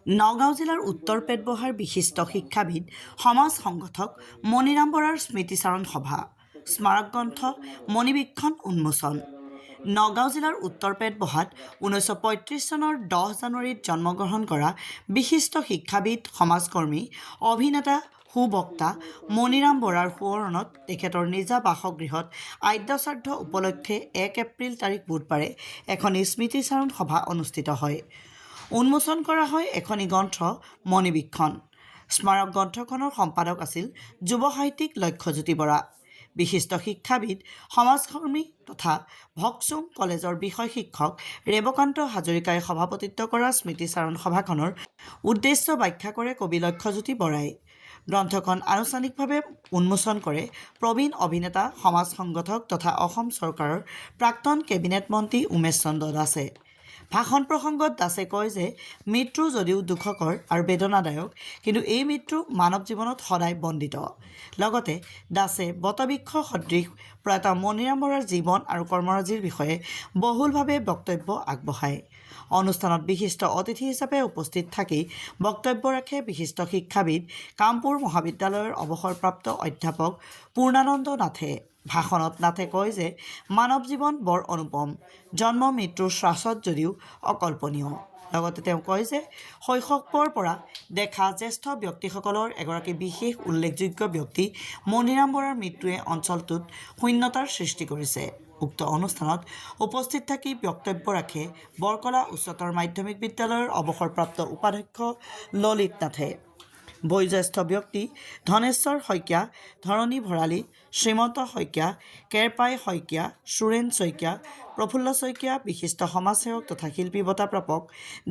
নগাঁও জিলাৰ উত্তৰ পেটবহাৰ বিশিষ্ট শিক্ষাবিদ সমাজ সংগঠক মণিৰাম বৰাৰ স্মৃতিচাৰণ সভা স্মাৰক গ্ৰন্থ মণিবীক্ষণ উন্মোচন। নগাঁও জিলাৰ উত্তৰ পেটবহাত 1935 চনৰ 10 জানুৱাৰীত জন্মগ্ৰহণ কৰা বিশিষ্ট শিক্ষাবিদ সমাজকৰ্মী অভিনেতা সুবক্তা মণিৰাম বৰাৰ সোঁৱৰণত তেখেতৰ নিজা বাসগৃহত আদ্য শ্ৰাদ্ধ উপলক্ষে 1 এপ্ৰিল তাৰিখ বুধবাৰে এখন স্মৃতিচাৰণ সভা অনুষ্ঠিত হয়। উন্মোচন কৰা হয় এখনি গ্ৰন্থ মণিবীক্ষণ। স্মাৰক গ্ৰন্থখনৰ সম্পাদক আছিল যুৱ সাহিত্যিক লক্ষ্যজ্যোতি বৰা। বিশিষ্ট শিক্ষাবিদ সমাজকৰ্মী তথা ভকচুং কলেজৰ বিষয় শিক্ষক ৰেৱকান্ত হাজৰিকাই সভাপতিত্ব কৰা স্মৃতিচাৰণ সভাখনৰ উদ্দেশ্য ব্যাখ্যা কৰে কবি লক্ষ্যজ্যোতি বৰাই। গ্ৰন্থখন আনুষ্ঠানিকভাৱে উন্মোচন কৰে প্ৰবীণ অভিনেতা সমাজ সংগঠক তথা অসম চৰকাৰৰ প্ৰাক্তন কেবিনেট মন্ত্ৰী উমেশ চন্দ্ৰ দাসে। ভাষণ প্ৰসংগত দাসে কয় যে মৃত্যু যদিও দুখকৰ আৰু বেদনাদায়ক, কিন্তু এই মৃত্যু মানৱ জীৱনত সদায় বন্দিত। লগতে দাসে বটবৃক্ষ সদৃশ প্ৰয়াত মণিৰাম বৰাৰ জীৱন আৰু কৰ্মৰাজিৰ বিষয়ে বহুলভাৱে বক্তব্য আগবঢ়ায়। অনুষ্ঠানত বিশিষ্ট অতিথি হিচাপে উপস্থিত থাকি বক্তব্য ৰাখে বিশিষ্ট শিক্ষাবিদ কামপুৰ মহাবিদ্যালয়ৰ অৱসৰপ্ৰাপ্ত অধ্যাপক পূৰ্ণানন্দ নাথে। ভাষণত নাথে কয় যে মানৱ জীৱন বৰ অনুপম, জন্ম মৃত্যুৰ শ্বাসত যদিও অকল্পনীয়। লগতে তেওঁ কয় যে শৈশৱৰ পৰা দেখা জ্যেষ্ঠ ব্যক্তিসকলৰ এগৰাকী বিশেষ উল্লেখযোগ্য ব্যক্তি মণিৰাম বৰাৰ মৃত্যুৱে অঞ্চলটোত শূন্যতাৰ সৃষ্টি কৰিছে। উক্ত অনুষ্ঠানত উপস্থিত থাকি বক্তব্য ৰাখে বৰকলা উচ্চতৰ মাধ্যমিক বিদ্যালয়ৰ অৱসৰপ্ৰাপ্ত উপাধ্যক্ষ ললিত নাথে। বয়োজ্যেষ্ঠ ব্যক্তি ধনেশ্বৰ শইকীয়া, ধৰণী ভৰালী, শ্ৰীমন্ত শইকীয়া, কেৰপাই শইকীয়া, সুৰেণ শইকীয়া, প্ৰফুল্ল শইকীয়া, বিশিষ্ট সমাজসেৱক তথা শিল্পী বঁটা প্ৰাপক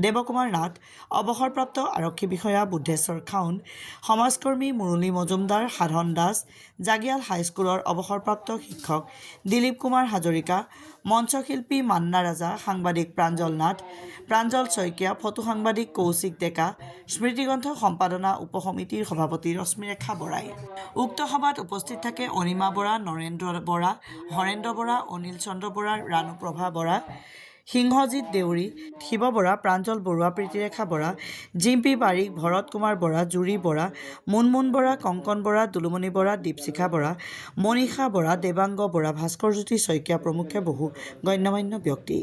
দেৱকুমাৰ নাথ, অৱসৰপ্ৰাপ্ত আৰক্ষী বিষয়া বুদ্ধেশ্বৰ খাউণ্ড, সমাজকৰ্মী মুৰলী মজুমদাৰ, সাধন দাস, জাগিয়াল হাইস্কুলৰ অৱসৰপ্ৰাপ্ত শিক্ষক দিলীপ কুমাৰ হাজৰিকা, মঞ্চশিল্পী মান্না ৰাজা, সাংবাদিক প্ৰাঞ্জল নাথ, প্ৰাঞ্জল শইকীয়া, ফটো সাংবাদিক কৌশিক ডেকা, স্মৃতিগ্ৰন্থ সম্পাদনা উপসমিতিৰ সভাপতি ৰশ্মিৰেখা বৰাই। উক্ত সভাত উপস্থিত থাকে অনিমা বৰা, নৰেন্দ্ৰ বৰা, হৰেন্দ্ৰ বৰা, অনিল চন্দ্ৰ বৰা, ৰাণুপ্ৰভা বৰা, সিংহজিৎ দেউৰী, শিৱ বৰা, প্ৰাঞ্জল বৰুৱা, প্ৰীতিৰেখা বৰা, জিম্পী বাৰিক, ভৰত কুমাৰ বৰা, জুৰি বৰা, মুনমুন বৰা, কংকন বৰা, দুলুমণি বৰা, দীপশিখা বৰা, মনীষা বৰা, দেৱাংগ বৰা, ভাস্কৰজ্যোতি শইকীয়া প্ৰমুখ্যে বহু গণ্যমান্য ব্যক্তি।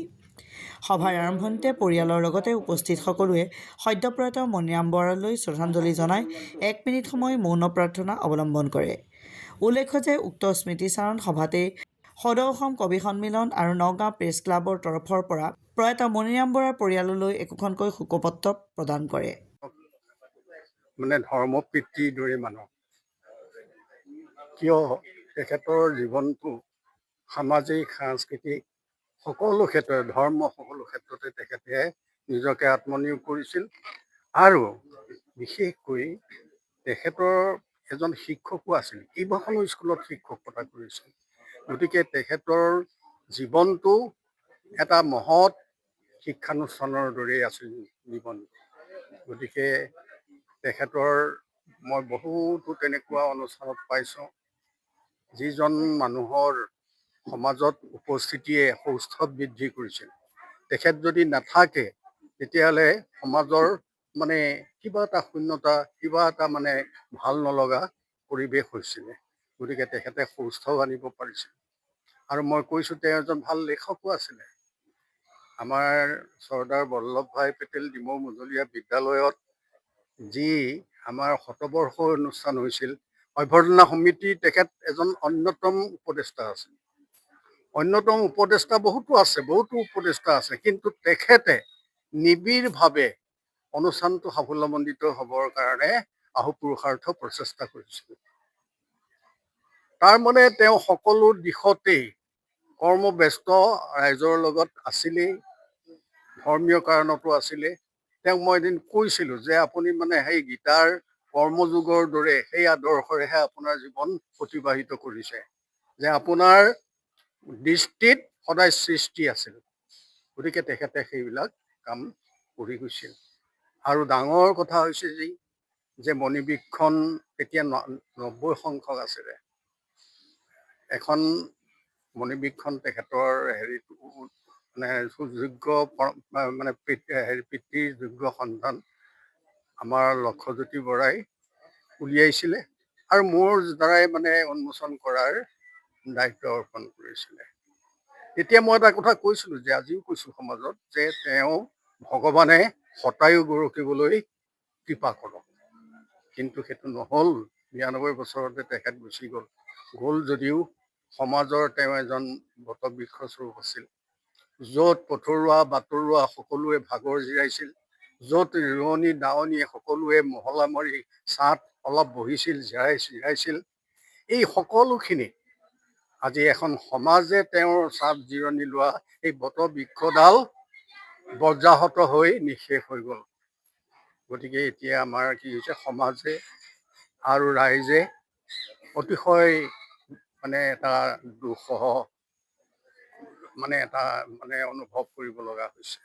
সভাৰ আৰম্ভণিতে পৰিয়ালৰ লগতে উপস্থিত সকলোৱে সদ্যপ্ৰয়াত মণিৰাম বৰালৈ শ্ৰদ্ধাঞ্জলি জনাই 1 মিনিট সময় মৌন প্ৰাৰ্থনা অৱলম্বন কৰে। উল্লেখ্য যে উক্ত স্মৃতিচাৰণ সভাতেই সদৌ অসম কবি সন্মিলন আৰু নগাঁও প্ৰেছ ক্লাবৰ তৰফৰ পৰা প্ৰয়াত মণিৰাম বৰাৰ পৰিয়াললৈ একোখনকৈ শোকপত্ৰ প্ৰদান কৰে। ধৰ্মপিতৃৰ দৰে মানুহ, কিয় তেখেতৰ জীৱনটো সামাজিক সাংস্কৃতিক সকলো ক্ষেত্ৰতে, ধৰ্ম সকলো ক্ষেত্ৰতে তেখেতে নিজকে আত্মনিয়োগ কৰিছিল। আৰু বিশেষকৈ তেখেতৰ এজন শিক্ষকো আছিল, কেইবাখনো স্কুলত শিক্ষকতা কৰিছিল। গতিকে তেখেতৰ জীৱনটো এটা মহৎ শিক্ষানুষ্ঠানৰ দৰেই আছিল জীৱন। গতিকে তেখেতৰ মই বহুতো তেনেকুৱা অনুষ্ঠানত পাইছোঁ, যিজন মানুহৰ সমাজত উপস্থিতিয়ে সৌষ্ঠৱ বৃদ্ধি কৰিছিল। তেখেত যদি নাথাকে তেতিয়াহ'লে সমাজৰ কিবা এটা শূন্যতা, কিবা এটা ভাল নলগা পৰিৱেশ হৈছিলে। গতিকে তেখেতে সৌষ্ঠৱ আনিব পাৰিছিল। আৰু মই কৈছোঁ তেওঁ এজন ভাল লেখকো আছিলে। আমাৰ চৰ্দাৰ বল্লভ ভাই পেটেল ডিমৌ মজলীয়া বিদ্যালয়ত যি আমাৰ শতবৰ্ষ অনুষ্ঠান হৈছিল, অভ্যৰ্থনা সমিতিৰ তেখেত এজন অন্যতম উপদেষ্টা আছিল। অন্যতম উপদেষ্টা বহুতো উপদেষ্টা আছে, কিন্তু তেখেতে নিবিড়ভাৱে অনুষ্ঠানটো সাফল্যমণ্ডিত হ'বৰ কাৰণে আহুপুৰুষাৰ্থ প্ৰচেষ্টা কৰিছিল। তাৰ তেওঁ সকলো দিশতেই কৰ্মব্যস্ত ৰাইজৰ লগত আছিলেই, ধৰ্মীয় কাৰণতো আছিলে। তেওঁক মই এদিন কৈছিলোঁ যে আপুনি সেই গীতাৰ কৰ্মযোগৰ দৰে সেই আদৰ্শৰেহে আপোনাৰ জীৱন অতিবাহিত কৰিছে, যে আপোনাৰ দৃষ্টিত সদায় সৃষ্টি আছিল। গতিকে তেখেতে সেইবিলাক কাম কৰি গৈছিল। আৰু ডাঙৰ কথা হৈছে যে মণিবীক্ষণ এতিয়া 90 সংখ্যক আছিলে। এখন মণিবীক্ষণ তেখেতৰ সুযোগ্য পিতৃৰ যোগ্য সন্তান আমাৰ লক্ষ্যজ্যোতি বৰাই উলিয়াইছিলে আৰু মোৰ দ্বাৰাই মানে উন্মোচন কৰাৰ দায়িত্ব অৰ্পণ কৰিছিলে। তেতিয়া মই এটা কথা কৈছিলোঁ যে আজিও কৈছোঁ সমাজত যে তেওঁ ভগৱানে শতায়ু গৰকিবলৈ কৃপা কৰক, কিন্তু সেইটো নহ'ল। ৯২ বছৰতে তেখেত গুচি গ'ল যদিও সমাজৰ তেওঁ এজন বটবৃক্ষস্বৰূপ আছিল। য'ত পথৰুৱা বাটৰুৱা সকলোৱে ভাগৰ জিৰাইছিল, য'ত ৰোৱনী দাৱনীয়ে সকলোৱে মহলা মাৰি ছাঁত অলপ বহিছিল, জিৰাইছিল, এই সকলোখিনি আজি এখন সমাজে তেওঁৰ ছাঁত জিৰণি লোৱা এই বটবৃক্ষডাল বজ্ৰাহত হৈ নিঃশেষ হৈ গ'ল। গতিকে এতিয়া আমাৰ কি হৈছে, সমাজে আৰু ৰাইজে অতিশয় মানে এটা দুঃসহ অনুভৱ কৰিব লগা হৈছে।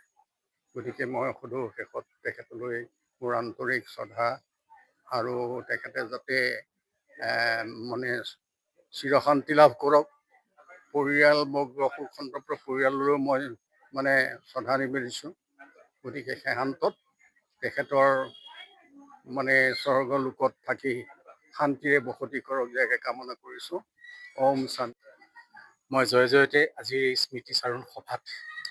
গতিকে মই সুধোঁ শেষত তেখেতলৈ মোৰ আন্তৰিক শ্ৰদ্ধা আৰু তেখেতে যাতে মানে চিৰশান্তি লাভ কৰক। পৰিয়ালবৰ্গ সুখসন্তপ্ত পৰিয়াললৈও মই শ্ৰদ্ধা নিবেদিছোঁ। গতিকে শেষান্তত তেখেতৰ স্বৰ্গলোকত থাকি শান্তিৰে বসতি কৰক ইয়াকে কামনা কৰিছোঁ। ওম শান্তি। মই জয় জয়তে আজিৰ এই স্মৃতিচাৰণ সভাত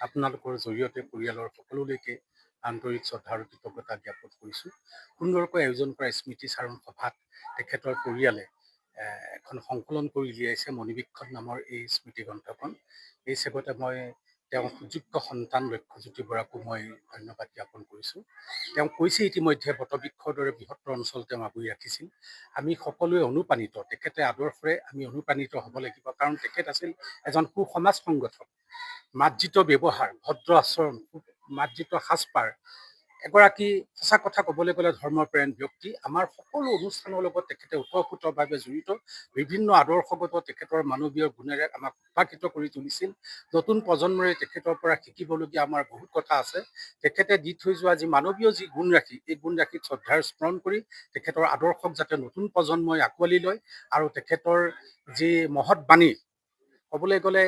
আপোনালোকৰ জৰিয়তে পৰিয়ালৰ সকলোলৈকে আন্তৰিক শ্ৰদ্ধা আৰু কৃতজ্ঞতা জ্ঞাপন কৰিছোঁ। সুন্দৰকৈ আয়োজন কৰা স্মৃতিচাৰণ সভাত তেখেতৰ পৰিয়ালে এখন সংকলন কৰি উলিয়াইছে মণিবীক্ষণ নামৰ এই স্মৃতি গ্ৰন্থখন। এই চেগতে মই তেওঁৰ সুযোগ্য সন্তান লক্ষ্যজ্যোতি বৰাকো মই ধন্যবাদ জ্ঞাপন কৰিছোঁ। তেওঁ কৈছে ইতিমধ্যে বটবৃক্ষৰ দৰে বৃহত্তৰ অঞ্চল তেওঁ আগুৰি ৰাখিছিল। আমি সকলোৱে অনুপ্ৰাণিত, তেখেতে আদৰ্শৰে আমি অনুপ্ৰাণিত হ'ব লাগিব, কাৰণ তেখেত আছিল এজন সুসমাজ সংগঠক। মাৰ্জিত ব্যৱহাৰ, ভদ্ৰ আচৰণ, মাৰ্জিত সাজপাৰ, এগৰাকী সঁচা কথা ক'বলৈ গ'লে ধৰ্মপ্ৰাণ ব্যক্তি। আমাৰ সকলো অনুষ্ঠানৰ লগত তেখেতে ওতঃপ্ৰোতভাৱে জড়িত। বিভিন্ন আদৰ্শগত তেখেতৰ মানৱীয় গুণেৰে আমাক উৎসাহিত কৰি তুলিছিল। নতুন প্ৰজন্মৰে তেখেতৰ পৰা শিকিবলগীয়া আমাৰ বহুত কথা আছে। তেখেতে দি থৈ যোৱা যি মানৱীয় যি গুণৰাশি, এই গুণৰাশিক শ্ৰদ্ধাৰ স্মৰণ কৰি তেখেতৰ আদৰ্শক যাতে নতুন প্ৰজন্মই আঁকোৱালি লয় আৰু তেখেতৰ যি মহৎ বাণী, ক'বলৈ গ'লে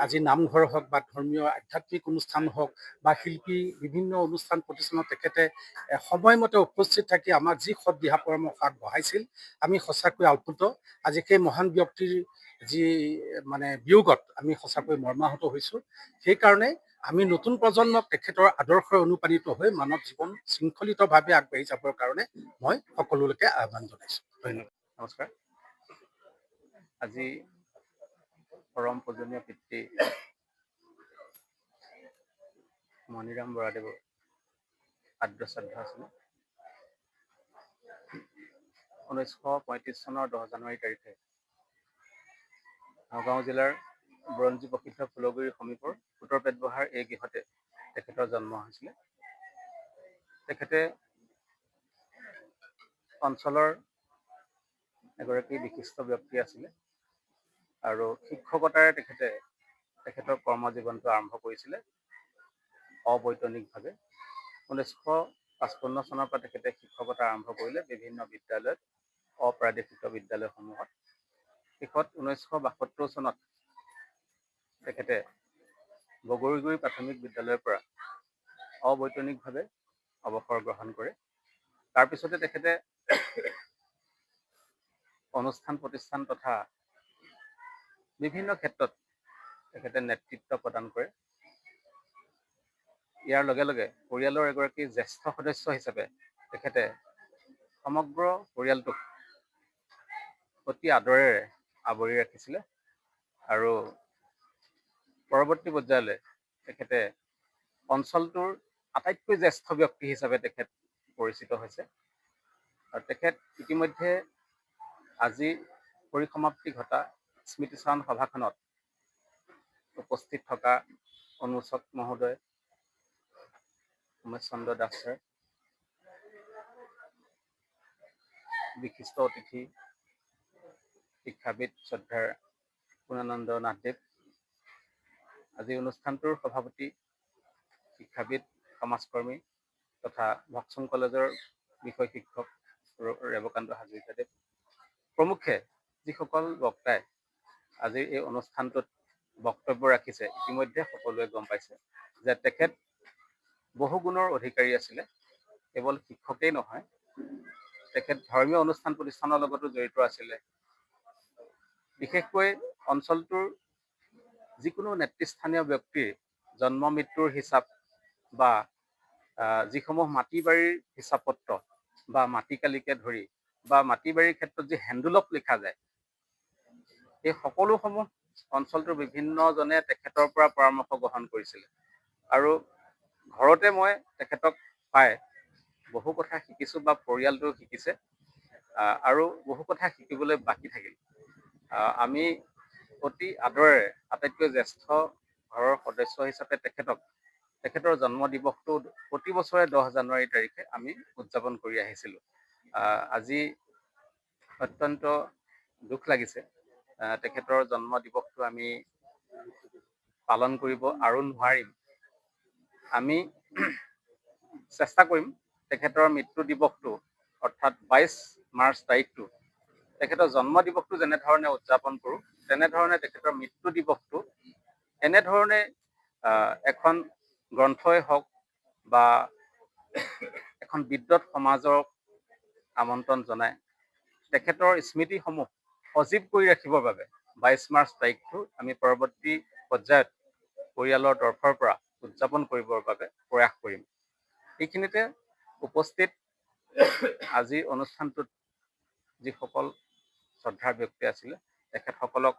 আজি নামঘৰ হওক বা ধৰ্মীয় আধ্যাত্মিক অনুষ্ঠান হওক বা শিল্পী বিভিন্ন অনুষ্ঠান প্ৰতিষ্ঠানত তেখেতে সময়মতে উপস্থিত থাকি আমাক যি সৎ দিহা পৰামৰ্শ আগবঢ়াইছিল, আমি সঁচাকৈ আপ্লুত। আজি সেই মহান ব্যক্তিৰ যি বিয়োগত আমি সঁচাকৈ মৰ্মাহত হৈছোঁ। সেইকাৰণে আমি নতুন প্ৰজন্মক তেখেতৰ আদৰ্শৰে অনুপ্ৰাণিত হৈ মানৱ জীৱন শৃংখলিতভাৱে আগবাঢ়ি যাবৰ কাৰণে মই সকলোলৈকে আহ্বান জনাইছোঁ। ধন্যবাদ। নমস্কাৰ। আজি পৰম পূজনীয় পিতৃ মণিৰাম বৰাদেৱৰ আদ্য শ্ৰাদ্ধ আছিলে। 1935 চনৰ 10 জানুৱাৰী তাৰিখে নগাঁও জিলাৰ বুৰঞ্জী প্ৰসিদ্ধ ফুলগুৰিৰ সমীপৰ উত্তৰ পেটবহাৰ এই গৃহতে তেখেতৰ জন্ম হৈছিলে। তেখেতে অঞ্চলৰ এগৰাকী বিশিষ্ট ব্যক্তি আছিলে আৰু শিক্ষকতাৰে তেখেতৰ কৰ্মজীৱনটো আৰম্ভ কৰিছিলে অবৈতনিকভাৱে। 1955 চনৰ পৰা তেখেতে শিক্ষকতা আৰম্ভ কৰিলে বিভিন্ন বিদ্যালয়ত, অপ্ৰাদেশিক বিদ্যালয়সমূহত। শেষত 1972 চনত তেখেতে বগৰীগুৰি প্ৰাথমিক বিদ্যালয়ৰ পৰা অবৈতনিকভাৱে অৱসৰ গ্ৰহণ কৰে। তাৰপিছতে তেখেতে অনুষ্ঠান প্ৰতিষ্ঠান তথা বিভিন্ন ক্ষেত্ৰত তেখেতে নেতৃত্ব প্ৰদান কৰে। ইয়াৰ লগে লগে পৰিয়ালৰ এগৰাকী জ্যেষ্ঠ সদস্য হিচাপে তেখেতে সমগ্ৰ পৰিয়ালটোক অতি আদৰেৰে আৱৰি ৰাখিছিলে আৰু পৰৱৰ্তী পৰ্যায়লৈ তেখেতে অঞ্চলটোৰ আটাইতকৈ জ্যেষ্ঠ ব্যক্তি হিচাপে তেখেত পৰিচিত হৈছে। আৰু তেখেত ইতিমধ্যে আজি পৰিসমাপ্তি ঘটা স্মৃতিচাৰণ সভাখনত উপস্থিত থকা অনুচক মহোদয় উমেশ চন্দ্ৰ দাস ছাৰ, বিশিষ্ট অতিথি শিক্ষাবিদ শ্ৰদ্ধাৰ পুৰ্ণানন্দ নাথদেৱ, আজি অনুষ্ঠানটোৰ সভাপতি শিক্ষাবিদ সমাজকৰ্মী তথা ভকচুং কলেজৰ বিষয় শিক্ষক ৰেৱকান্ত হাজৰিকাদেৱ প্ৰমুখ্যে যিসকল বক্তাই আজিৰ এই অনুষ্ঠানটোত বক্তব্য ৰাখিছে, ইতিমধ্যে সকলোৱে গম পাইছে যে তেখেত বহু গুণৰ অধিকাৰী আছিলে। কেৱল শিক্ষকেই নহয়, তেখেত ধৰ্মীয় অনুষ্ঠান প্ৰতিষ্ঠানৰ লগতো জড়িত আছিলে। বিশেষকৈ অঞ্চলটোৰ যিকোনো নেতৃস্থানীয় ব্যক্তিৰ জন্ম মৃত্যুৰ হিচাপ বা যিসমূহ মাটি বাৰীৰ হিচাপ পত্ৰ বা মাটিকালিকে ধৰি বা মাটি বাৰীৰ ক্ষেত্ৰত যি হেণ্ডুলপ লিখা যায়, এই সকলোসমূহ অঞ্চলটোৰ বিভিন্নজনে তেখেতৰ পৰা পৰামৰ্শ গ্ৰহণ কৰিছিলে। আৰু ঘৰতে মই তেখেতক পাই বহু কথা শিকিছোঁ বা পৰিয়ালটোও শিকিছে, আৰু বহু কথা শিকিবলৈ বাকী থাকিল। আমি অতি আদৰেৰে আটাইতকৈ জ্যেষ্ঠ ঘৰৰ সদস্য হিচাপে তেখেতৰ জন্ম দিৱসটো প্ৰতি বছৰে 10 জানুৱাৰী তাৰিখে আমি উদযাপন কৰি আহিছিলোঁ। আজি অত্যন্ত দুখ লাগিছে, তেখেতৰ জন্ম দিৱসটো আমি পালন কৰিব আৰু নোৱাৰিম। আমি চেষ্টা কৰিম তেখেতৰ মৃত্যু দিৱসটো অৰ্থাৎ 22 মাৰ্চ তাৰিখটো তেখেতৰ জন্ম দিৱসটো যেনেধৰণে উদযাপন কৰোঁ, তেনেধৰণে তেখেতৰ মৃত্যু দিৱসটো এনেধৰণে এখন গ্ৰন্থই হওক বা এখন বিদ্বৎ সমাজক আমন্ত্ৰণ জনাই তেখেতৰ স্মৃতিসমূহ সজীৱ কৰি ৰাখিবৰ বাবে 22 মাৰ্চ তাৰিখটো আমি পৰৱৰ্তী পৰ্যায়ত পৰিয়ালৰ তৰফৰ পৰা উদযাপন কৰিবৰ বাবে প্ৰয়াস কৰিম। এইখিনিতে উপস্থিত আজিৰ অনুষ্ঠানটোত যিসকল শ্ৰদ্ধাৰ ব্যক্তি আছিলে তেখেতসকলক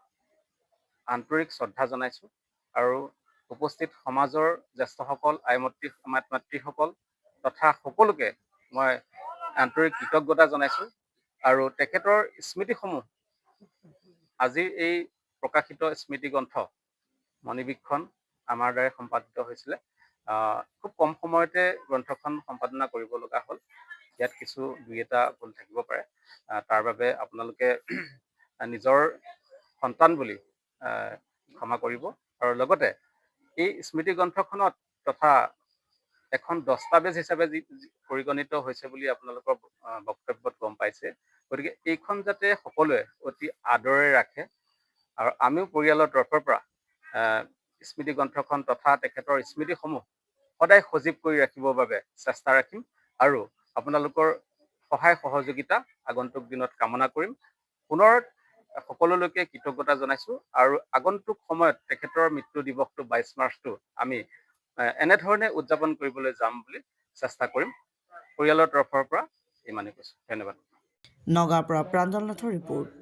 আন্তৰিক শ্ৰদ্ধা জনাইছোঁ, আৰু উপস্থিত সমাজৰ জ্যেষ্ঠসকল, মাতৃসকল তথা সকলোকে মই আন্তৰিক কৃতজ্ঞতা জনাইছোঁ। আৰু তেখেতৰ স্মৃতিসমূহ আজিৰ এই প্ৰকাশিত স্মৃতি গ্ৰন্থ মণিবীক্ষণ আমাৰ দ্বাৰা সম্পাদিত হৈছিলে। খুব কম সময়তে গ্ৰন্থখন সম্পাদনা কৰিব লগা হ'ল। ইয়াত কিছু দুই এটা ভুল থাকিব পাৰে, তাৰ বাবে আপোনালোকে নিজৰ সন্তান বুলি ক্ষমা কৰিব। আৰু লগতে এই স্মৃতি গ্ৰন্থখনত তথা এখন দস্তাবেজ হিচাপে যি পৰিগণিত হৈছে বুলি আপোনালোকৰ বক্তব্যত গম পাইছে, গতিকে এইখন যাতে সকলোৱে অতি আদৰেৰে ৰাখে, আৰু আমিও পৰিয়ালৰ তৰফৰ পৰা স্মৃতি গ্ৰন্থখন তথা তেখেতৰ স্মৃতিসমূহ সদায় সজীৱ কৰি ৰাখিবৰ বাবে চেষ্টা ৰাখিম, আৰু আপোনালোকৰ সহায় সহযোগিতা আগন্তুক দিনত কামনা কৰিম। পুনৰ সকলোলৈকে কৃতজ্ঞতা জনাইছোঁ, আৰু আগন্তুক সময়ত তেখেতৰ মৃত্যু দিৱসটো 22 মাৰ্চটো আমি এনেধৰণে উদযাপন কৰিবলৈ যাম বুলি চেষ্টা কৰিম। পৰিয়ালৰ তৰফৰ পৰা ইমানেই কৈছোঁ। ধন্যবাদ। নগাঁৱৰ পৰা প্ৰাঞ্জল নাথৰ ৰিপৰ্ট।